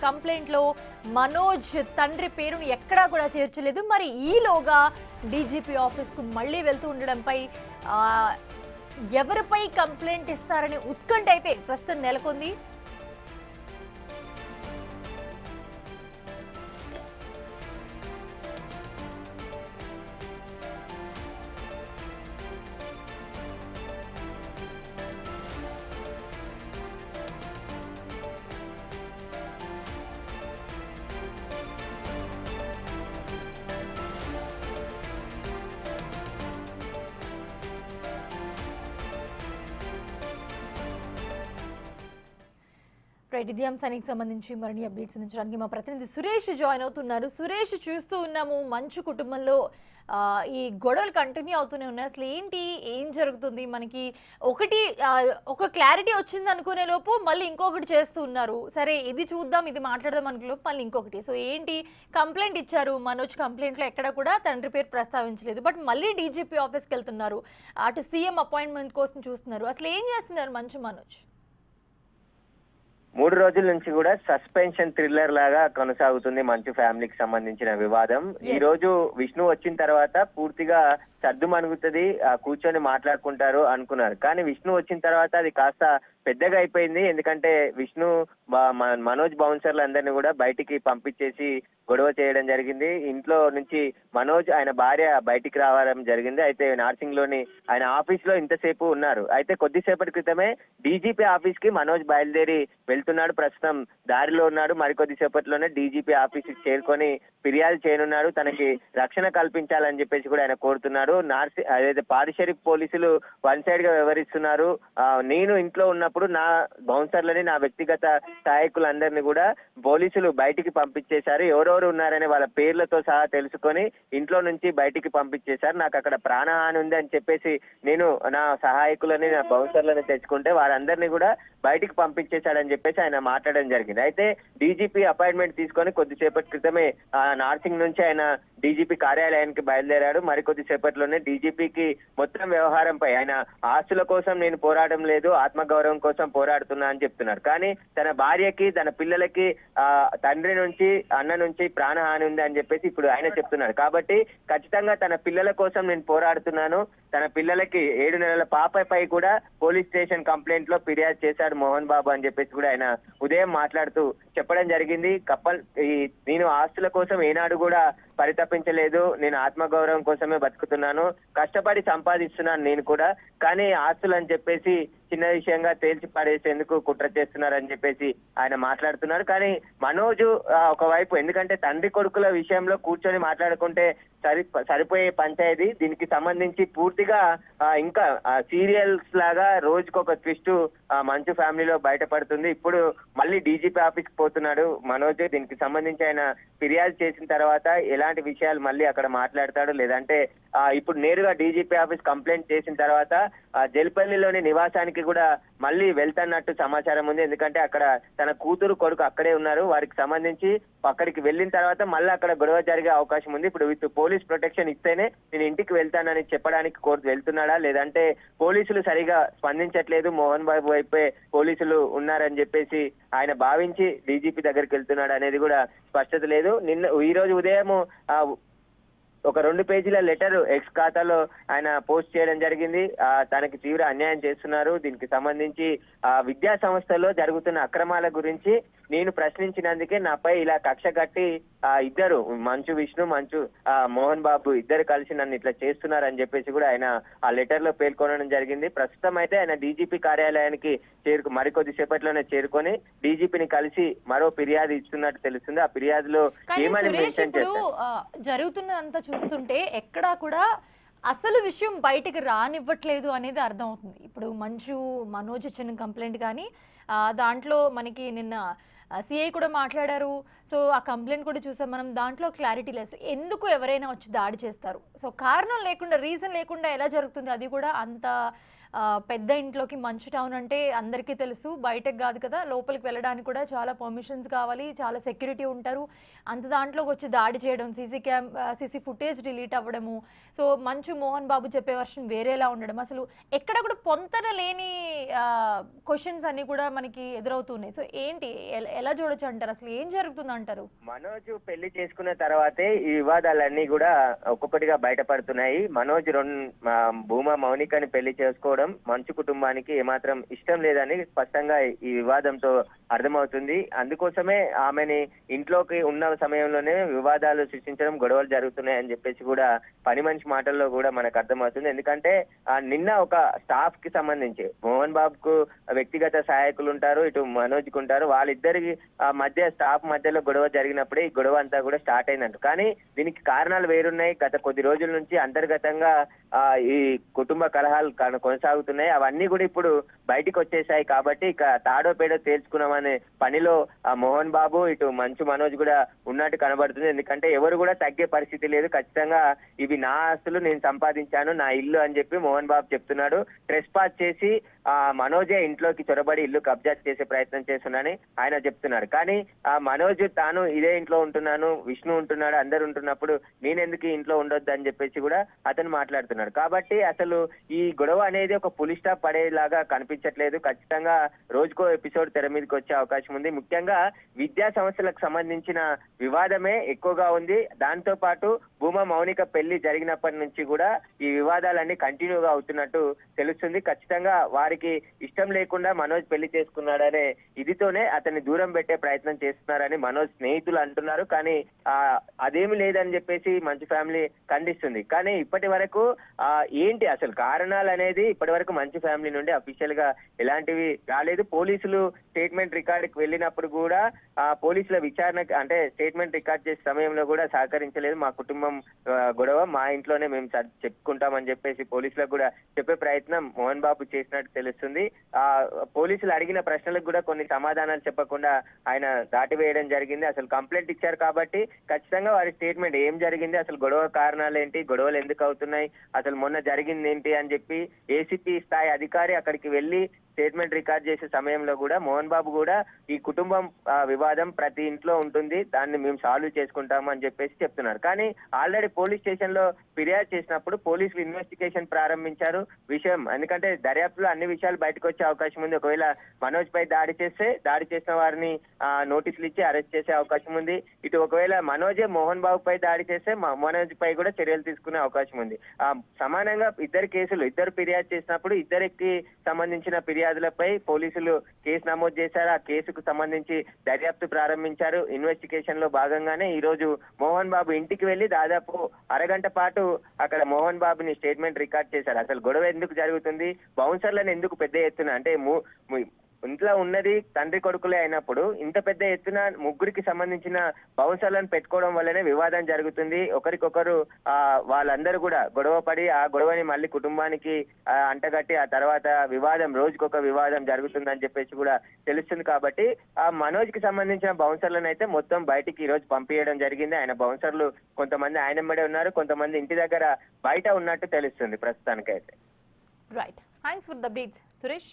కంప్లైంట్లో మనోజ్ తండ్రి పేరును ఎక్కడా కూడా చేర్చలేదు. మరి ఈలోగా డీజీపీ ఆఫీస్కు మళ్ళీ వెళ్తూ ఉండడంపై ఎవరిపై కంప్లైంట్ ఇస్తారనే ఉత్కంఠ అయితే ప్రస్తుతం నెలకొంది. ఇదే అంశానికి సంబంధించి మరిన్ని అప్డేట్స్ అందించడానికి మా ప్రతినిధి సురేష్ జాయిన్ అవుతున్నారు. సురేష్, చూస్తూ ఉన్నాము మంచు కుటుంబంలో ఈ గొడవలు కంటిన్యూ అవుతూనే ఉన్నాయి. అసలు ఏంటి, ఏం జరుగుతుంది? మనకి ఒక క్లారిటీ వచ్చింది అనుకునే లోపు మళ్ళీ ఇంకొకటి చేస్తూ ఉన్నారు. సరే, ఇది చూద్దాం, ఇది మాట్లాడదాం అనుకునే లోపు మళ్ళీ ఇంకొకటి. సో ఏంటి, కంప్లైంట్ ఇచ్చారు మనోజ్, కంప్లైంట్లో ఎక్కడ కూడా తండ్రి పేరు ప్రస్తావించలేదు. బట్ మళ్ళీ డీజీపీ ఆఫీస్కి వెళ్తున్నారు, అటు సీఎం అపాయింట్మెంట్ కోసం చూస్తున్నారు. అసలు ఏం చేస్తున్నారు మనోజ్? 3 రోజుల నుంచి కూడా సస్పెన్షన్ థ్రిల్లర్ లాగా కొనసాగుతుంది మంచు ఫ్యామిలీకి సంబంధించిన వివాదం. ఈ రోజు విష్ణు వచ్చిన తర్వాత పూర్తిగా సర్దు మనుగుతుంది, కూర్చొని మాట్లాడుకుంటారు అనుకున్నారు. కానీ విష్ణు వచ్చిన తర్వాత అది కాస్త పెద్దగా అయిపోయింది. ఎందుకంటే విష్ణు మనోజ్ బౌన్సర్లు అందరినీ కూడా బయటికి పంపించేసి గొడవ చేయడం జరిగింది. ఇంట్లో నుంచి మనోజ్ ఆయన భార్య బయటికి రావడం జరిగింది. అయితే నార్సింగ్ లోని ఆయన ఆఫీస్ లో ఇంతసేపు ఉన్నారు. అయితే కొద్దిసేపటి క్రితమే డీజీపీ ఆఫీస్ కి మనోజ్ బయలుదేరి వెళ్తున్నాడు. ప్రస్తుతం దారిలో ఉన్నాడు. మరికొద్ది సేపట్లోనే డీజీపీ ఆఫీస్ కి చేరుకొని ఫిర్యాదు చేయనున్నాడు. తనకి రక్షణ కల్పించాలని చెప్పేసి కూడా ఆయన కోరుతున్నాడు. అదైతే పాడిషరీఫ్ పోలీసులు వన్ సైడ్ గా వ్యవహరిస్తున్నారు. నేను ఇంట్లో ఉన్నప్పుడు నా బౌన్సర్లని, నా వ్యక్తిగత సహాయకులందరినీ కూడా పోలీసులు బయటికి పంపించేశారు. ఎవరెవరు ఉన్నారని వాళ్ళ పేర్లతో సహా తెలుసుకొని ఇంట్లో నుంచి బయటికి పంపించేశారు. నాకు అక్కడ ప్రాణహాని ఉంది అని చెప్పేసి నేను నా సహాయకులని, నా బౌన్సర్లని తెచ్చుకుంటే వారందరినీ కూడా బయటికి పంపించేశాడని చెప్పేసి ఆయన మాట్లాడడం జరిగింది. అయితే డీజీపీ అపాయింట్మెంట్ తీసుకొని కొద్దిసేపటి క్రితమే నార్సింగ్ నుంచి ఆయన డీజీపీ కార్యాలయానికి బయలుదేరాడు. మరికొద్ది సేపట్లోనే డీజీపీకి మొత్తం వ్యవహారంపై ఆయన ఆస్తుల కోసం నేను పోరాటం లేదు, ఆత్మగౌరవం కోసం పోరాడుతున్నా అని చెప్తున్నారు. కానీ తన భార్యకి, తన పిల్లలకి తండ్రి నుంచి, అన్న నుంచి ప్రాణహాని ఉంది అని చెప్పేసి ఇప్పుడు ఆయన చెప్తున్నారు. కాబట్టి ఖచ్చితంగా తన పిల్లల కోసం నేను పోరాడుతున్నాను. తన పిల్లలకి 7 నెలల పాపపై కూడా పోలీస్ స్టేషన్ కంప్లైంట్ లో ఫిర్యాదు చేశాడు మోహన్ బాబు అని చెప్పేసి కూడా ఆయన ఉదయం మాట్లాడుతూ చెప్పడం జరిగింది. నేను ఆస్తుల కోసం ఏనాడు కూడా పరితపించలేదు, నేను ఆత్మగౌరవం కోసమే బతుకుతున్నాను, కష్టపడి సంపాదిస్తున్నాను నేను కూడా. కానీ ఆస్తులు అని చెప్పేసి చిన్న విషయంగా తేల్చి పడేసేందుకు కుట్ర చేస్తున్నారని చెప్పేసి ఆయన మాట్లాడుతున్నారు. కానీ మనోజు ఒకవైపు, ఎందుకంటే తండ్రి కొడుకుల విషయంలో కూర్చొని మాట్లాడుకుంటే సరిపోయే పంచాయతీ, దీనికి సంబంధించి పూర్తిగా ఇంకా సీరియల్స్ లాగా రోజుకొక ట్విస్ట్ మంచు ఫ్యామిలీలో బయటపడుతుంది. ఇప్పుడు మళ్ళీ డీజీపీ ఆఫీస్ కి పోతున్నాడు మనోజ్. దీనికి సంబంధించి ఆయన ఫిర్యాదు చేసిన తర్వాత ఎలాంటి విషయాలు మళ్ళీ అక్కడ మాట్లాడతాడు, లేదంటే ఇప్పుడు నేరుగా డీజీపీ ఆఫీస్ కంప్లైంట్ చేసిన తర్వాత జల్పల్లిలోని నివాసానికి కూడా మళ్ళీ వెళ్తున్నట్టు సమాచారం ఉంది. ఎందుకంటే అక్కడ తన కూతురు, కొడుకు అక్కడే ఉన్నారు. వారికి సంబంధించి అక్కడికి వెళ్ళిన తర్వాత మళ్ళీ అక్కడ గొడవ జరిగే అవకాశం ఉంది. ఇప్పుడు విత్ పోలీస్ ప్రొటెక్షన్ ఇస్తేనే నేను ఇంటికి వెళ్తానని చెప్పడానికి వెళ్తున్నాడా, లేదంటే పోలీసులు సరిగా స్పందించట్లేదు, మోహన్ బాబు వైపే పోలీసులు ఉన్నారని చెప్పేసి ఆయన భావించి డీజీపీ దగ్గరికి వెళ్తున్నాడు అనేది కూడా స్పష్టత లేదు. ఈ రోజు ఉదయం ఒక 2 పేజీల లెటర్ ఎక్స్ ఖాతాలో ఆయన పోస్ట్ చేయడం జరిగింది. తనకి తీవ్ర అన్యాయం చేస్తున్నారు, దీనికి సంబంధించి విద్యా సంస్థల్లో జరుగుతున్న అక్రమాల గురించి నేను ప్రశ్నించినందుకే నాపై ఇలా కక్ష కట్టి ఇద్దరు విష్ణు మోహన్ బాబు ఇద్దరు కలిసి నన్ను ఇట్లా చేస్తున్నారని చెప్పేసి కూడా ఆయన ఆ లెటర్ లో పేర్కొనడం జరిగింది. ప్రస్తుతం అయితే ఆయన డీజీపీ కార్యాలయానికి మరికొద్ది సేపట్లోనే చేరుకొని డీజీపీని కలిసి మరో ఫిర్యాదు ఇస్తున్నట్టు తెలుస్తుంది. ఆ ఫిర్యాదులో ఏమని మెన్షన్ చేస్తారు, జరుగుతున్నదంతా చూస్తుంటే ఎక్కడా కూడా అసలు విషయం బయటకు రానివ్వట్లేదు అనేది అర్థం అవుతుంది. ఇప్పుడు మనోజ్ ఇచ్చిన కంప్లైంట్ కానీ దాంట్లో మనకి నిన్న సిఐ కూడా మాట్లాడారు. సో ఆ కంప్లైంట్ కూడా చూసాం మనం. దాంట్లో క్లారిటీ లేదు, ఎందుకు ఎవరైనా వచ్చి దాడి చేస్తారు, సో కారణం లేకుండా, రీజన్ లేకుండా ఎలా జరుగుతుంది, అది కూడా అంత పెద్ద ఇంట్లోకి మంచు టౌన్ అంటే అందరికీ తెలుసు, బయటకు కాదు కదా, లోపలికి వెళ్ళడానికి కూడా చాలా పర్మిషన్స్ కావాలి, చాలా సెక్యూరిటీ ఉంటారు. అంత దాంట్లోకి వచ్చి దాడి చేయడం, సీసీ ఫుటేజ్ డిలీట్ అవ్వడము, సో మంచు మోహన్ బాబు చెప్పే వర్షన్ వేరేలా ఉండడం, అసలు ఎక్కడ కూడా పొంతన లేని క్వశ్చన్స్ అన్ని కూడా మనకి ఎదురవుతున్నాయి. సో ఏంటి, ఎలా చూడొచ్చు అంటారు, అసలు ఏం జరుగుతుంది అంటారు? మనోజ్ పెళ్లి చేసుకున్న తర్వాతే ఈ వివాదాలన్నీ కూడా ఒక్కొక్కటిగా బయటపడుతున్నాయి. మనోజ్ భూమా మౌనికని పెళ్లి చేసుకోవడం మంచు కుటుంబానికి ఏమాత్రం ఇష్టం లేదని స్పష్టంగా ఈ వివాదంతో అర్థమవుతుంది. అందుకోసమే ఆమెని ఇంట్లోకి ఉన్న సమయంలోనే వివాదాలు సృష్టించడం, గొడవలు జరుగుతున్నాయని చెప్పేసి కూడా పని మనిషి మాటల్లో కూడా మనకు అర్థమవుతుంది. ఎందుకంటే నిన్న ఒక స్టాఫ్ కి సంబంధించి మోహన్ బాబుకు వ్యక్తిగత సహాయకులు ఉంటారు, ఇటు మనోజ్ కు ఉంటారు. వాళ్ళిద్దరికి మధ్య స్టాఫ్ మధ్యలో గొడవ జరిగినప్పుడే ఈ గొడవ అంతా కూడా స్టార్ట్ అయిందంట. కానీ దీనికి కారణాలు వేరున్నాయి. గత కొద్ది రోజుల నుంచి అంతర్గతంగా ఈ కుటుంబ కలహాలు కొనసాగుతున్నాయి. అవన్నీ కూడా ఇప్పుడు బయటికి వచ్చేసాయి. కాబట్టి ఇక తాడో పేడో తేల్చుకున్నామనే పనిలో మోహన్ బాబు, ఇటు మంచు మనోజ్ కూడా ఉన్నట్టు కనబడుతుంది. ఎందుకంటే ఎవరు కూడా తగ్గే పరిస్థితి లేదు. ఖచ్చితంగా ఇవి నా ఆస్తులు, నేను సంపాదించాను, నా ఇల్లు అని చెప్పి మోహన్ బాబు చెప్తున్నాడు. ట్రెస్ పాస్ చేసి మనోజే ఇంట్లోకి చొరబడి ఇల్లు కబ్జా చేసే ప్రయత్నం చేస్తున్నానని ఆయన చెప్తున్నాడు. కానీ మనోజ్ తాను ఇదే ఇంట్లో ఉంటున్నాను, విష్ణు ఉంటున్నాడు, అందరు ఉంటున్నప్పుడు నేనెందుకు ఈ ఇంట్లో ఉండొద్దు అని చెప్పేసి కూడా అతను మాట్లాడుతున్నాడు. కాబట్టి అసలు ఈ గొడవ అనేది ఒక పులి స్టాప్ పడేలాగా కనిపించట్లేదు. ఖచ్చితంగా రోజుకో ఎపిసోడ్ తెర మీదకి వచ్చే అవకాశం ఉంది. ముఖ్యంగా విద్యా సంస్థలకు సంబంధించిన వివాదమే ఎక్కువగా ఉంది. దాంతో పాటు భూమా మౌనిక పెళ్లి జరిగినప్పటి నుంచి కూడా ఈ వివాదాలన్నీ కంటిన్యూగా అవుతున్నట్టు తెలుస్తుంది. ఖచ్చితంగా వారికి ఇష్టం లేకుండా మనోజ్ పెళ్లి చేసుకున్నాడనే ఇదితోనే అతన్ని దూరం పెట్టే ప్రయత్నం చేస్తున్నారని మనోజ్ స్నేహితులు అంటున్నారు. కానీ అదేమి లేదని చెప్పేసి మంచు ఫ్యామిలీ ఖండిస్తుంది. కానీ ఇప్పటి వరకు ఏంటి అసలు కారణాలు అనేది ఇప్పటి వరకు మంచు ఫ్యామిలీ నుండి అఫీషియల్ గా ఎలాంటివి రాలేదు. పోలీసులు స్టేట్మెంట్ రికార్డుకి వెళ్ళినప్పుడు కూడా పోలీసుల విచారణ అంటే స్టేట్మెంట్ రికార్డ్ చేసే సమయంలో కూడా సహకరించలేదు. మా కుటుంబం గొడవ మా ఇంట్లోనే మేము చెప్పుకుంటామని చెప్పేసి పోలీసులకు కూడా చెప్పే ప్రయత్నం మోహన్ బాబు చేసినట్టు తెలుస్తుంది. పోలీసులు అడిగిన ప్రశ్నలకు కూడా కొన్ని సమాధానాలు చెప్పకుండా ఆయన దాటివేయడం జరిగింది. అసలు కంప్లైంట్ ఇచ్చారు కాబట్టి ఖచ్చితంగా వారి స్టేట్మెంట్ ఏం జరిగింది, అసలు గొడవ కారణాలు ఏంటి, గొడవలు ఎందుకు అవుతున్నాయి, అసలు మొన్న జరిగింది ఏంటి అని చెప్పి ఏసీపీ స్థాయి అధికారి అక్కడికి వెళ్లి స్టేట్మెంట్ రికార్డ్ చేసే సమయంలో కూడా మోహన్ బాబు కూడా ఈ కుటుంబం వివాదం ప్రతి ఇంట్లో ఉంటుంది, దాన్ని మేము సాల్వ్ చేసుకుంటాము అని చెప్పేసి చెప్తున్నారు. కానీ ఆల్రెడీ పోలీస్ స్టేషన్ లో ఫిర్యాదు చేసినప్పుడు పోలీసులు ఇన్వెస్టిగేషన్ ప్రారంభించారు విషయం. ఎందుకంటే దర్యాప్తులో అన్ని విషయాలు బయటకు వచ్చే అవకాశం ఉంది. ఒకవేళ మనోజ్ పై దాడి చేసిన వారిని నోటీసులు ఇచ్చి అరెస్ట్ చేసే అవకాశం ఉంది. ఇటు ఒకవేళ మనోజే మోహన్ బాబు పై దాడి చేస్తే మనోజ్ పై కూడా చర్యలు తీసుకునే అవకాశం ఉంది. సమానంగా ఇద్దరు ఫిర్యాదు చేసినప్పుడు ఇద్దరికి సంబంధించిన ఫిర్యాదులపై పోలీసులు కేసు నమోదు చేశారు. ఆ కేసుకు సంబంధించి దర్యాప్తు ప్రారంభించారు. ఇన్వెస్టిగేషన్ లో భాగంగానే ఈ రోజు మోహన్ బాబు ఇంటికి వెళ్లి దాదాపు అరగంట పాటు అక్కడ మోహన్ బాబుని స్టేట్మెంట్ రికార్డ్ చేశారు. అసలు గొడవ ఎందుకు జరుగుతుంది, బౌన్సర్లను ఎందుకు పెద్ద ఎత్తున అంటే ఇంట్లో ఉన్నది తండ్రి కొడుకులే అయినప్పుడు ఇంత పెద్ద ఎత్తున ముగ్గురికి సంబంధించిన బౌన్సర్లను పెట్టుకోవడం వల్లనే వివాదం జరుగుతుంది. ఒకరికొకరు వాళ్ళందరూ కూడా గొడవ పడి ఆ గొడవని మళ్ళీ కుటుంబానికి అంటగట్టి ఆ తర్వాత రోజుకొక వివాదం జరుగుతుందని చెప్పేసి కూడా తెలుస్తుంది. కాబట్టి ఆ మనోజ్ కి సంబంధించిన బౌన్సర్లను అయితే మొత్తం బయటికి ఈ రోజు పంపించడం జరిగింది. ఆయన బౌన్సర్లు కొంతమంది ఆయనమ్మడే ఉన్నారు, కొంతమంది ఇంటి దగ్గర బయట ఉన్నట్టు తెలుస్తుంది ప్రస్తుతానికైతే. Right, thanks for the updates Suresh.